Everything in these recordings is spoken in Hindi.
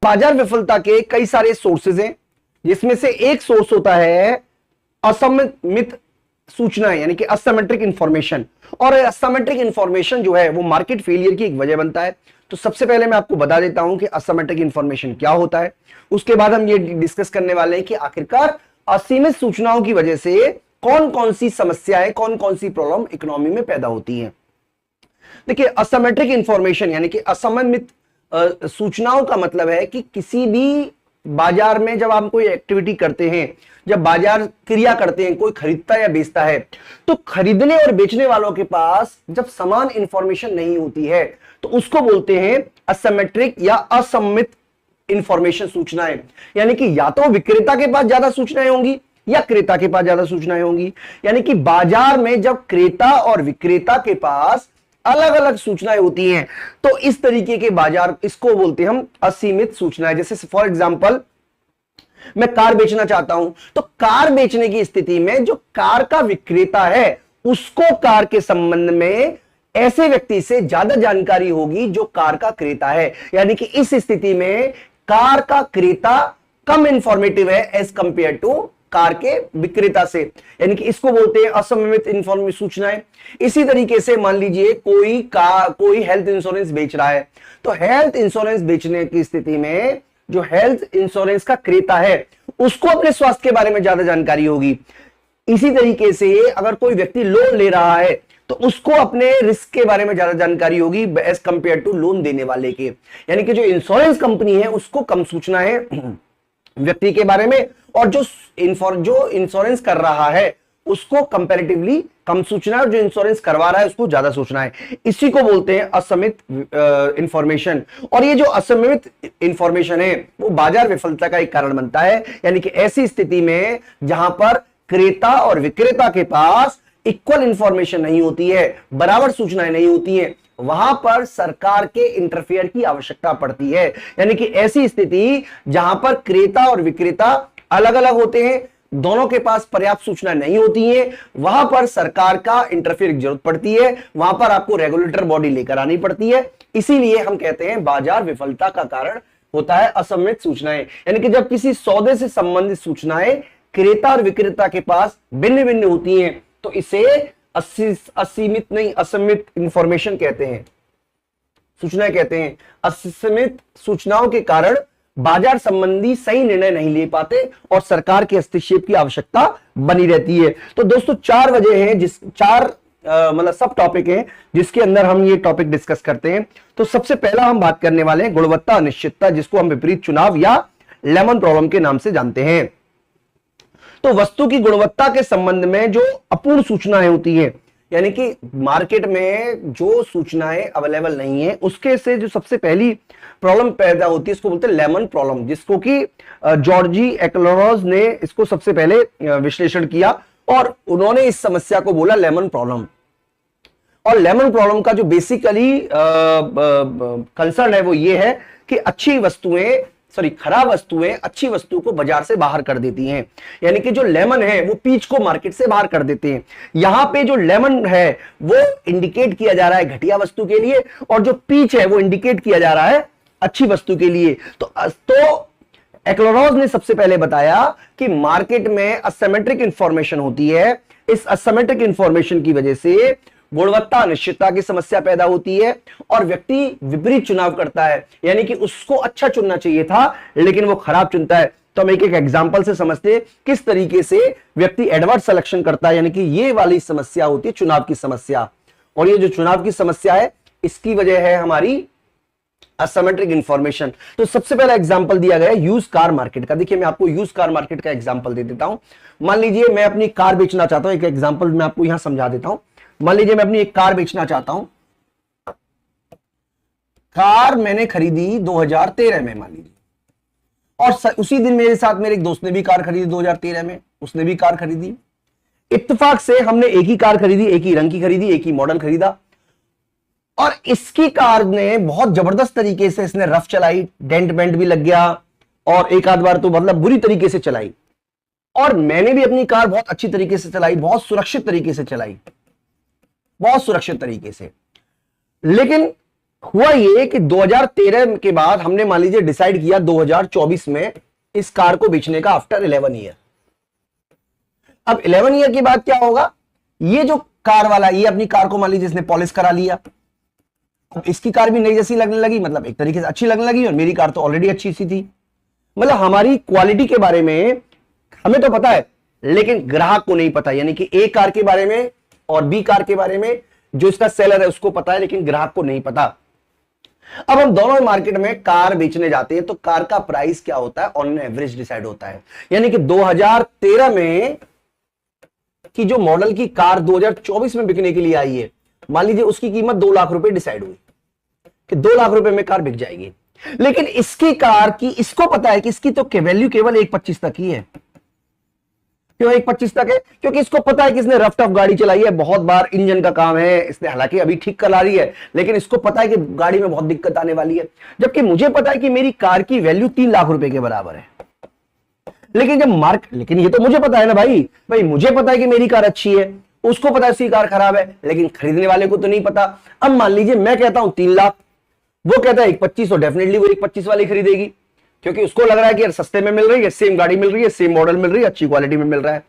बाजार विफलता के कई सारे सोर्सेज हैं, जिसमें से एक सोर्स होता है असममित सूचनाएं, यानी कि असिमेट्रिक इंफॉर्मेशन। और असिमेट्रिक इंफॉर्मेशन जो है वो मार्केट फेलियर की एक वजह बनता है। तो सबसे पहले मैं आपको बता देता हूं कि असिमेट्रिक इंफॉर्मेशन क्या होता है, उसके बाद हम ये डिस्कस करने वाले हैं कि आखिरकार असीमित सूचनाओं की वजह से कौन कौन सी समस्याएं, कौन कौन सी प्रॉब्लम इकोनॉमी में पैदा होती हैं। देखिए, असिमेट्रिक इंफॉर्मेशन यानी कि असममित सूचनाओं का मतलब है कि किसी भी बाजार में जब आप कोई एक्टिविटी करते हैं, जब बाजार क्रिया करते हैं, कोई खरीदता या बेचता है, तो खरीदने और बेचने वालों के पास जब समान इंफॉर्मेशन नहीं होती है तो उसको बोलते हैं असिमेट्रिक या असममित इंफॉर्मेशन, सूचनाएं। यानी कि या तो विक्रेता के पास ज्यादा सूचनाएं होंगी या क्रेता के पास ज्यादा सूचनाएं होंगी। यानी कि बाजार में जब क्रेता और विक्रेता के पास अलग अलग सूचनाएं होती हैं तो इस तरीके के बाजार, इसको बोलते हैं हम असीमित सूचनाएं। जैसे फॉर एग्जांपल, मैं कार बेचना चाहता हूं, तो कार बेचने की स्थिति में जो कार का विक्रेता है उसको कार के संबंध में ऐसे व्यक्ति से ज्यादा जानकारी होगी जो कार का क्रेता है। यानी कि इस स्थिति में कार का क्रेता कम इंफॉर्मेटिव है एज कंपेयर टू कार के विक्रेता से। यानी कि इसको बोलते हैं असममित इंफॉर्मेशन सूचनाएं। इसी तरीके से मान लीजिए कोई हेल्थ इंश्योरेंस बेच रहा है, तो हेल्थ इंश्योरेंस बेचने की स्थिति में जो हेल्थ इंश्योरेंस का क्रेता है उसको अपने स्वास्थ्य के बारे में ज्यादा जानकारी होगी। इसी तरीके से अगर कोई व्यक्ति लोन ले रहा है तो उसको अपने रिस्क के बारे में ज्यादा जानकारी होगी एज कंपेयर टू लोन देने वाले के। यानी कि जो इंश्योरेंस कंपनी है उसको कम सूचना है व्यक्ति के बारे में, और जो इंश्योरेंस कर रहा है उसको कंपैरेटिवली कम सूचना है, और जो इंश्योरेंस करवा रहा है उसको ज्यादा सूचना है। इसी को बोलते हैं असमित इंफॉर्मेशन। और ये जो असमित इंफॉर्मेशन है वो बाजार विफलता का एक कारण बनता है। यानी कि ऐसी स्थिति में जहां पर क्रेता और विक्रेता के पास इक्वल इंफॉर्मेशन नहीं होती है, बराबर सूचनाएं नहीं होती हैं, वहां पर सरकार के इंटरफेयर की आवश्यकता पड़ती है। यानी कि ऐसी स्थिति जहां पर क्रेता और विक्रेता अलग अलग होते हैं, दोनों के पास पर्याप्त सूचना नहीं होती है, वहां पर सरकार का इंटरफेयर की जरूरत पड़ती है, वहां पर आपको रेगुलेटर बॉडी लेकर आनी पड़ती है। इसीलिए हम कहते हैं बाजार विफलता का कारण होता है असममित सूचनाएं। यानी कि जब किसी सौदे से संबंधित सूचनाएं क्रेता और विक्रेता के पास भिन्न भिन्न होती हैं तो इसे असीमित नहीं, असममित इंफॉर्मेशन कहते हैं, सूचनाएं कहते हैं। असीमित सूचनाओं के कारण बाजार संबंधी सही निर्णय नहीं ले पाते और सरकार के हस्तक्षेप की आवश्यकता बनी रहती है। तो दोस्तों, चार वजह हैं, मतलब सब टॉपिक हैं जिसके अंदर हम ये टॉपिक डिस्कस करते हैं। तो सबसे पहला हम बात करने वाले हैं गुणवत्ता अनिश्चितता, जिसको हम विपरीत चुनाव या लेमन प्रॉब्लम के नाम से जानते हैं। तो वस्तु की गुणवत्ता के संबंध में जो अपूर्ण सूचनाएं होती हैं, यानी कि मार्केट में जो सूचनाएं अवेलेबल नहीं है, उसके से जो सबसे पहली प्रॉब्लम पैदा होती है उसको बोलते हैं लेमन प्रॉब्लम, जिसको कि जॉर्जी एक्लोरोज ने इसको सबसे पहले विश्लेषण किया और उन्होंने इस समस्या को बोला लेमन प्रॉब्लम। और लेमन प्रॉब्लम का जो बेसिकली कंसर्न है वो ये है कि खराब वस्तुएं अच्छी वस्तु को बाजार से बाहर कर देती हैं। यानी कि जो लेमन है वो पीच को मार्केट से बाहर कर देते हैं। यहां पे जो लेमन है वो इंडिकेट किया जा रहा है घटिया वस्तु के लिए, और जो पीच है वो इंडिकेट किया जा रहा है अच्छी वस्तु के लिए। तो एक्लोरोज ने सबसे पहले बताया कि मार्केट में असिमेट्रिक इंफॉर्मेशन होती है। इस असिमेट्रिक इंफॉर्मेशन की वजह से गुणवत्ता अनिश्चितता की समस्या पैदा होती है और व्यक्ति विपरीत चुनाव करता है। यानी कि उसको अच्छा चुनना चाहिए था लेकिन वो खराब चुनता है। तो हम एक एक एग्जांपल से समझते हैं किस तरीके से व्यक्ति एडवर्स सिलेक्शन करता है। यानी कि ये वाली समस्या होती है चुनाव की समस्या, और ये जो चुनाव की समस्या है इसकी वजह है हमारी असिमेट्रिक इंफॉर्मेशन। तो सबसे पहला एग्जांपल दिया गया यूज कार मार्केट का। देखिए, मैं आपको यूज कार मार्केट का एग्जांपल दे देता हूं। मान लीजिए मैं अपनी कार बेचना चाहता हूं, एक एग्जांपल मैं आपको यहां समझा देता हूं। मान लीजिए मैं अपनी एक कार बेचना चाहता हूं। कार मैंने खरीदी 2013 में मान लीजिए, और उसी दिन मेरे साथ मेरे एक दोस्त ने भी कार खरीदी 2013 में, उसने भी कार खरीदी। इत्तेफाक से हमने एक ही कार खरीदी, एक ही रंग की खरीदी, एक ही मॉडल खरीदा, और इसकी कार ने बहुत जबरदस्त तरीके से इसने रफ चलाई, डेंट बेंट भी लग गया, और एक आध बार तो मतलब बुरी तरीके से चलाई। और मैंने भी अपनी कार बहुत अच्छी तरीके से चलाई, बहुत सुरक्षित तरीके से चलाई, बहुत सुरक्षित तरीके से। लेकिन हुआ ये कि 2013 के बाद हमने मान लीजिए डिसाइड किया 2024 में इस कार को बेचने का आफ्टर 11 ईयर। अब 11 ईयर के बाद क्या होगा, ये जो कार वाला, ये अपनी कार को मान लीजिए इसने पॉलिश करा लिया, अब इसकी कार भी नई जैसी लगने लगी, मतलब एक तरीके से अच्छी लगने लगी, और मेरी कार तो ऑलरेडी अच्छी सी थी। मतलब हमारी क्वालिटी के बारे में हमें तो पता है, लेकिन ग्राहक को नहीं पता, यानी कि ए कार के बारे में और बी कार के बारे में जो इसका सेलर है उसको पता है, लेकिन ग्राहक को नहीं पता। अब हम दोनों मार्केट में कार बेचने जाते हैं तो कार का प्राइस क्या होता है, ऑन एवरेज डिसाइड होता है। यानी कि 2013 में की जो मॉडल की कार 2024 में बिकने के लिए आई है, मान लीजिए उसकी कीमत 2 लाख रुपए डिसाइड हुई कि 2 लाख रुपए में कार बिक जाएगी, लेकिन इसकी कार की, इसको पता है कि इसकी तो वैल्यू केवल 1.25 तक ही है। क्यों 1.25 तक है? क्योंकि इसको पता है कि इसने रफ टफ गाड़ी चलाई है, बहुत बार इंजन का काम है, इसने हालांकि अभी ठीक करा रही है, लेकिन इसको पता है कि गाड़ी में बहुत दिक्कत आने वाली है। जबकि मुझे पता है कि मेरी कार की वैल्यू 3 लाख रुपए के बराबर है, लेकिन जब लेकिन ये तो मुझे पता है ना भाई मुझे पता है कि मेरी कार अच्छी है, उसको पता है उसकी कार खराब है, लेकिन खरीदने वाले को तो नहीं पता। अब मान लीजिए मैं कहता हूं 3 लाख, वो कहता है 1.25, तो डेफिनेटली वो 1.25 वाली खरीदेगी, क्योंकि उसको लग रहा है कि यार सस्ते में मिल रही है, सेम गाड़ी मिल रही है, सेम मॉडल मिल रही है, अच्छी क्वालिटी में मिल रहा है।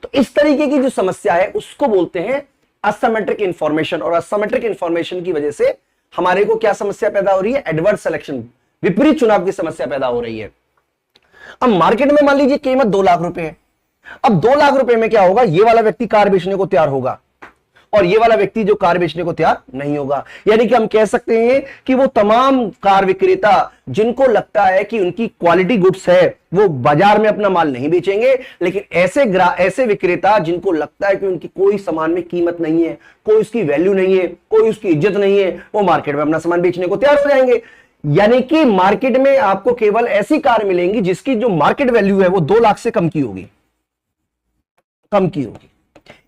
तो इस तरीके की जो समस्या है उसको बोलते हैं असिमेट्रिक इंफॉर्मेशन, और असिमेट्रिक इंफॉर्मेशन की वजह से हमारे को क्या समस्या पैदा हो रही है, एडवर्स सिलेक्शन, विपरीत चुनाव की समस्या पैदा हो रही है। अब मार्केट में मान लीजिए कीमत 2 लाख रुपए है, अब 2 लाख रुपए में क्या होगा, ये वाला व्यक्ति कार बेचने को तैयार होगा और ये वाला व्यक्ति जो कार बेचने को तैयार नहीं होगा। यानी कि हम कह सकते हैं कि वो तमाम कार विक्रेता जिनको लगता है कि उनकी क्वालिटी गुड्स है वो बाजार में अपना माल नहीं बेचेंगे, लेकिन ऐसे विक्रेता जिनको लगता है कि उनकी कोई सामान में कीमत नहीं है, कोई उसकी वैल्यू नहीं है, कोई उसकी इज्जत नहीं है, वो मार्केट में अपना सामान बेचने को तैयार हो जाएंगे। यानी कि मार्केट में आपको केवल ऐसी कार मिलेंगी जिसकी जो मार्केट वैल्यू है वो 2 लाख से कम की होगी, कम की होगी।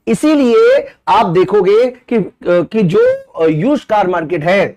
इसीलिए आप देखोगे कि जो यूज्ड कार मार्केट है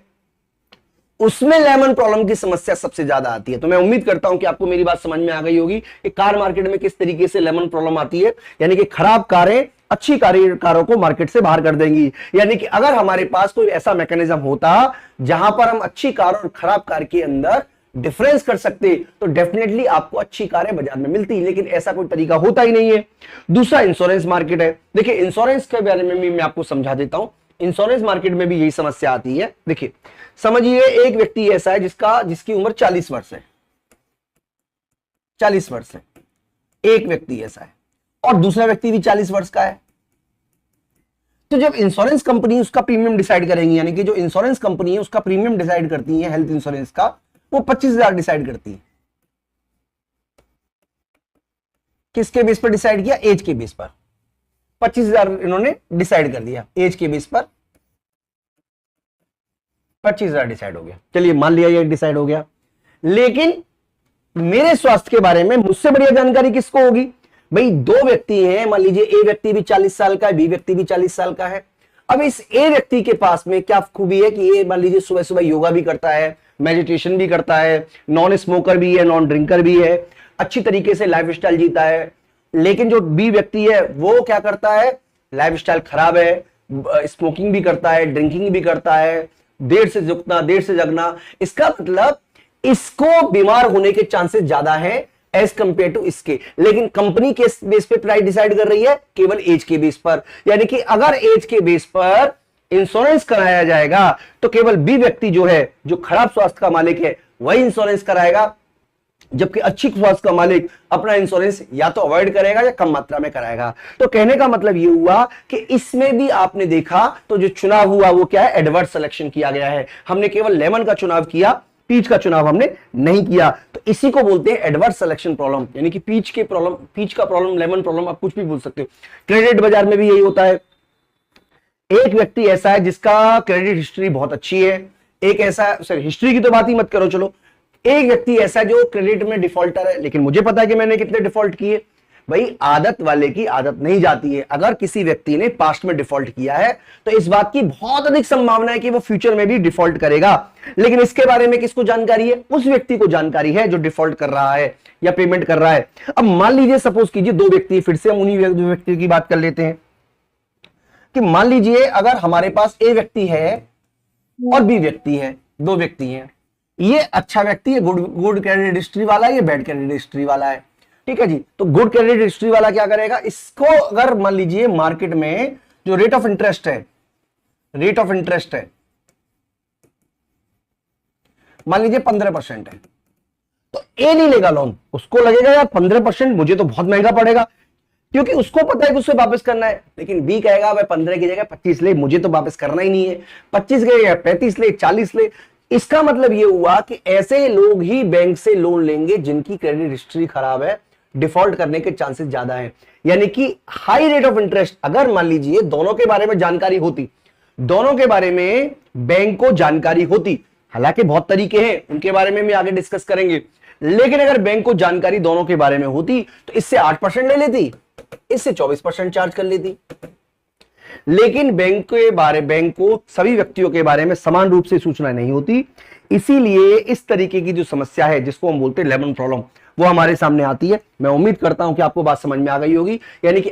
उसमें लेमन प्रॉब्लम की समस्या सबसे ज्यादा आती है। तो मैं उम्मीद करता हूं कि आपको मेरी बात समझ में आ गई होगी कि कार मार्केट में किस तरीके से लेमन प्रॉब्लम आती है, यानी कि खराब कारें अच्छी कारों को मार्केट से बाहर कर देंगी। यानी कि अगर हमारे पास कोई ऐसा मैकेनिज्म होता जहां पर हम अच्छी कार और खराब कार के अंदर डिफरेंस कर सकते तो डेफिनेटली आपको अच्छी कारें बाजार में मिलती, लेकिन ऐसा कोई तरीका होता ही नहीं है। दूसरा इंश्योरेंस मार्केट है। देखिए इंश्योरेंस के बारे में भी मैं आपको समझा देता हूं। इंश्योरेंस मार्केट में भी यही समस्या आती है। देखिए समझिए एक व्यक्ति ऐसा है जिसकी उम्र 40 वर्ष है, 40 वर्ष है, एक व्यक्ति ऐसा है और दूसरा व्यक्ति भी 40 वर्ष का है। तो जब इंश्योरेंस कंपनी उसका प्रीमियम डिसाइड करेंगी, यानी कि जो इंश्योरेंस कंपनी है उसका प्रीमियम डिसाइड करती है हेल्थ इंश्योरेंस का, वो 25,000 डिसाइड करती है। किसके बेस पर डिसाइड किया? एज के बेस पर 25,000 इन्होंने डिसाइड कर दिया, एज के बेस पर 25,000 डिसाइड हो गया। चलिए मान लिया ये डिसाइड हो गया, लेकिन मेरे स्वास्थ्य के बारे में मुझसे बढ़िया जानकारी किसको होगी? भाई दो व्यक्ति हैं, मान लीजिए ए व्यक्ति भी 40 साल का है, बी व्यक्ति भी 40 साल का है। अब इस ए व्यक्ति के पास में क्या खूबी है कि ये मान लीजिए सुबह सुबह योगा भी करता है, मेडिटेशन भी करता है, नॉन स्मोकर भी है, नॉन ड्रिंकर भी है, अच्छी तरीके से लाइफस्टाइल जीता है। लेकिन जो बी व्यक्ति है वो क्या करता है? लाइफस्टाइल खराब है, स्मोकिंग भी करता है, ड्रिंकिंग भी करता है, देर से झुकना, देर से जगना। इसका मतलब इसको बीमार होने के चांसेस ज्यादा है एज कंपेयर टू इसके। लेकिन कंपनी के बेस पे प्राइस डिसाइड कर रही है केवल एज के बेस पर। यानी कि अगर एज के बेस पर इंश्योरेंस कराया जाएगा तो केवल बी व्यक्ति जो है, जो खराब स्वास्थ्य का मालिक है, वही इंश्योरेंस कराएगा, जबकि अच्छी स्वास्थ्य का मालिक अपना इंश्योरेंस या तो अवॉइड करेगा या कम मात्रा में कराएगा। तो कहने का मतलब यह हुआ कि इसमें भी आपने देखा तो जो चुनाव हुआ वो क्या है? एडवर्स सिलेक्शन किया गया है। हमने केवल लेमन का चुनाव किया, पीच का चुनाव हमने नहीं किया। तो इसी को बोलते हैं एडवर्स सिलेक्शन प्रॉब्लम, यानी कि पीच का प्रॉब्लम, लेमन प्रॉब्लम, आप कुछ भी बोल सकते हो। क्रेडिट बाजार में भी यही होता है। एक व्यक्ति ऐसा है जिसका क्रेडिट हिस्ट्री बहुत अच्छी है, एक ऐसा, सर हिस्ट्री की तो बात ही मत करो, चलो एक व्यक्ति ऐसा है जो क्रेडिट में डिफॉल्टर है, लेकिन मुझे पता है कि मैंने कितने डिफॉल्ट किए। भाई आदत वाले की आदत नहीं जाती है। अगर किसी व्यक्ति ने पास्ट में डिफॉल्ट किया है तो इस बात की बहुत अधिक संभावना है कि वो फ्यूचर में भी डिफॉल्ट करेगा। लेकिन इसके बारे में किसको जानकारी है? उस व्यक्ति को जानकारी है जो डिफॉल्ट कर रहा है या पेमेंट कर रहा है। अब मान लीजिए, सपोज कीजिए दो व्यक्ति, फिर से हम उन्हीं व्यक्ति की बात कर लेते हैं कि मान लीजिए अगर हमारे पास ए व्यक्ति है और बी व्यक्ति है, दो व्यक्ति हैं, ये अच्छा व्यक्ति है, गुड क्रेडिट हिस्ट्री वाला है, ये बैड क्रेडिट हिस्ट्री वाला है, ठीक है जी। तो गुड क्रेडिट हिस्ट्री वाला क्या करेगा, इसको अगर मान लीजिए मार्केट में जो रेट ऑफ इंटरेस्ट है, मान लीजिए 15% है, तो ए नहीं लेगा लोन, उसको लगेगा यार 15% मुझे तो बहुत महंगा पड़ेगा, क्योंकि उसको पता है कि उसे वापस करना है। लेकिन बी कहेगा भाई 15 की जगह 25 ले, मुझे तो वापस करना ही नहीं है, 25 की जगह 35 ले, 40 ले। इसका मतलब यह हुआ कि ऐसे लोग ही बैंक से लोन लेंगे जिनकी क्रेडिट हिस्ट्री खराब है, डिफॉल्ट करने के चांसेस ज्यादा है। यानी कि हाई रेट ऑफ इंटरेस्ट, अगर मान लीजिए दोनों के बारे में जानकारी होती, दोनों के बारे में बैंक को जानकारी होती, हालांकि बहुत तरीके हैं उनके बारे में भी आगे डिस्कस करेंगे, लेकिन अगर बैंक को जानकारी दोनों के बारे में होती तो इससे 8% ले लेती, इससे 24% चार्ज कर लेती। लेकिन बैंक को सभी व्यक्तियों के बारे में समान रूप से सूचना नहीं होती, इसीलिए इस तरीके की जो समस्या है जिसको हम बोलते हैं लेमन प्रॉब्लम, वो हमारे सामने आती है। मैं उम्मीद करता हूं कि आपको बात समझ में आ गई होगी। यानी कि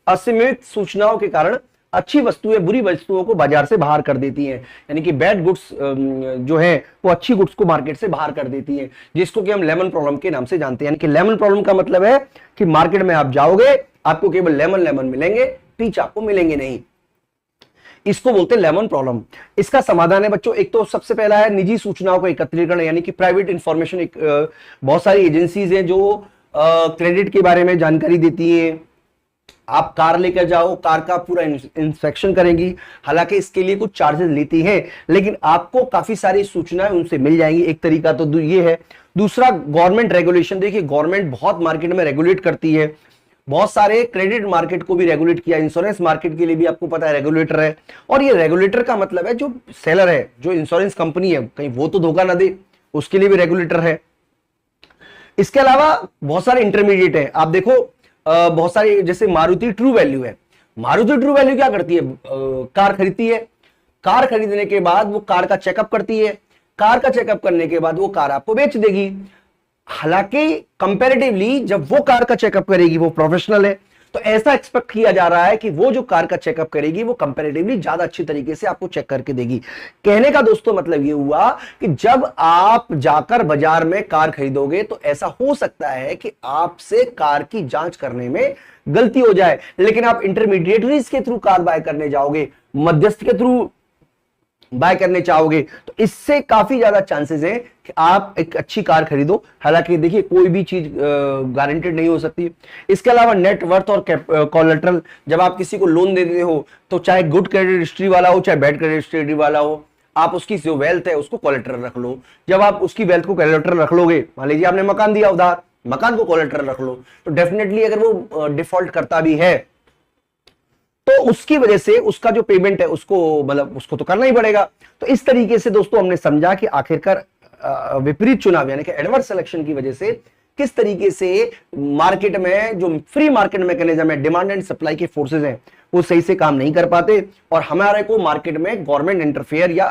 असीमित सूचनाओं के कारण अच्छी वस्तुएं बुरी वस्तुओं को बाजार से बाहर कर देती हैं, यानी कि बैड गुड्स जो है वो अच्छी गुड्स को मार्केट से बाहर कर देती हैं, जिसको कि हम लेमन प्रॉब्लम के नाम से जानते हैं। यानी कि लेमन प्रॉब्लम का मतलब है कि मार्केट में आप जाओगे, आपको केवल लेमन मिलेंगे, पीच आपको मिलेंगे नहीं, इसको बोलते हैं लेमन प्रॉब्लम। इसका समाधान है बच्चों, एक तो सबसे पहला है निजी सूचनाओं का एकत्रीकरण, यानी कि प्राइवेट इंफॉर्मेशन। बहुत सारी एजेंसीज हैं जो क्रेडिट के बारे में जानकारी देती हैं। आप कार लेकर जाओ, कार का पूरा इंस्पेक्शन करेंगी, हालांकि इसके लिए कुछ चार्जेस लेती हैं, लेकिन आपको काफी सारी सूचनाएं उनसे मिल जाएंगी। एक तरीका तो ये है। दूसरा गवर्नमेंट रेगुलेशन, देखिए गवर्नमेंट बहुत मार्केट में रेगुलेट करती है, बहुत सारे क्रेडिट मार्केट को भी रेगुलेट किया, इंश्योरेंस मार्केट के लिए भी आपको पता है रेगुलेटर है। और ये रेगुलेटर का मतलब है जो सेलर है, जो इंश्योरेंस कंपनी है, कहीं वो तो धोखा ना दे, उसके लिए भी रेगुलेटर है। इसके अलावा बहुत सारे इंटरमीडिएट है। आप देखो बहुत सारी, जैसे मारुति ट्रू वैल्यू है। मारुति ट्रू वैल्यू क्या करती है, कार खरीदती है, कार खरीदने के बाद वो कार का चेकअप करती है, कार का चेकअप करने के बाद वो कार आपको बेच देगी। हालांकि कंपैरेटिवली जब वो कार का चेकअप करेगी, वो प्रोफेशनल है, तो ऐसा एक्सपेक्ट किया जा रहा है कि वो जो कार का चेकअप करेगी वो कंपैरेटिवली ज्यादा अच्छी तरीके से आपको चेक करके देगी। कहने का दोस्तों मतलब ये हुआ कि जब आप जाकर बाजार में कार खरीदोगे तो ऐसा हो सकता है कि आपसे कार की जांच करने में गलती हो जाए, लेकिन आप इंटरमीडिएटरीज के थ्रू कार बाय करने जाओगे, मध्यस्थ के थ्रू बाय करने चाहोगे, तो इससे काफी ज्यादा चांसेस हैं कि आप एक अच्छी कार खरीदो। हालांकि देखिए कोई भी चीज गारंटेड नहीं हो सकती। इसके अलावा नेट वर्थ और कोलेटरल, जब आप किसी को लोन देते हो तो चाहे गुड क्रेडिट हिस्ट्री वाला हो चाहे बैड क्रेडिट हिस्ट्री वाला हो, आप उसकी जो वेल्थ है उसको कोलेटरल रख लो। जब आप उसकी वेल्थ को कोलेटरल रख लोगे, मान लीजिए आपने मकान दिया उधार, मकान को कोलेटरल रख लो, तो डेफिनेटली अगर वो डिफॉल्ट करता भी है तो उसकी वजह से उसका जो पेमेंट है उसको मतलब उसको तो करना ही पड़ेगा। तो इस तरीके से दोस्तों हमने समझा कि आखिरकार विपरीत चुनाव यानी कि एडवर्स सिलेक्शन की वजह से किस तरीके से मार्केट में जो फ्री मार्केट मैकेनिज्म है, डिमांड एंड सप्लाई के फोर्सेस हैं, वो सही से काम नहीं कर पाते और हमारे को मार्केट में गवर्नमेंट इंटरफेयर या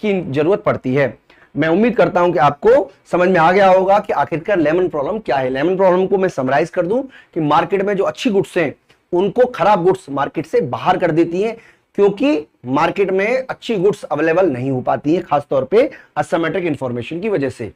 की जरूरत पड़ती है। मैं उम्मीद करता हूं कि आपको समझ में आ गया होगा कि आखिरकार लेमन प्रॉब्लम क्या है। लेमन प्रॉब्लम को मैं समराइज कर दूं कि मार्केट में जो अच्छी गुड्स हैं उनको खराब गुड्स मार्केट से बाहर कर देती हैं, क्योंकि मार्केट में अच्छी गुड्स अवेलेबल नहीं हो पाती हैं, खासतौर पे असिमेट्रिक इंफॉर्मेशन की वजह से।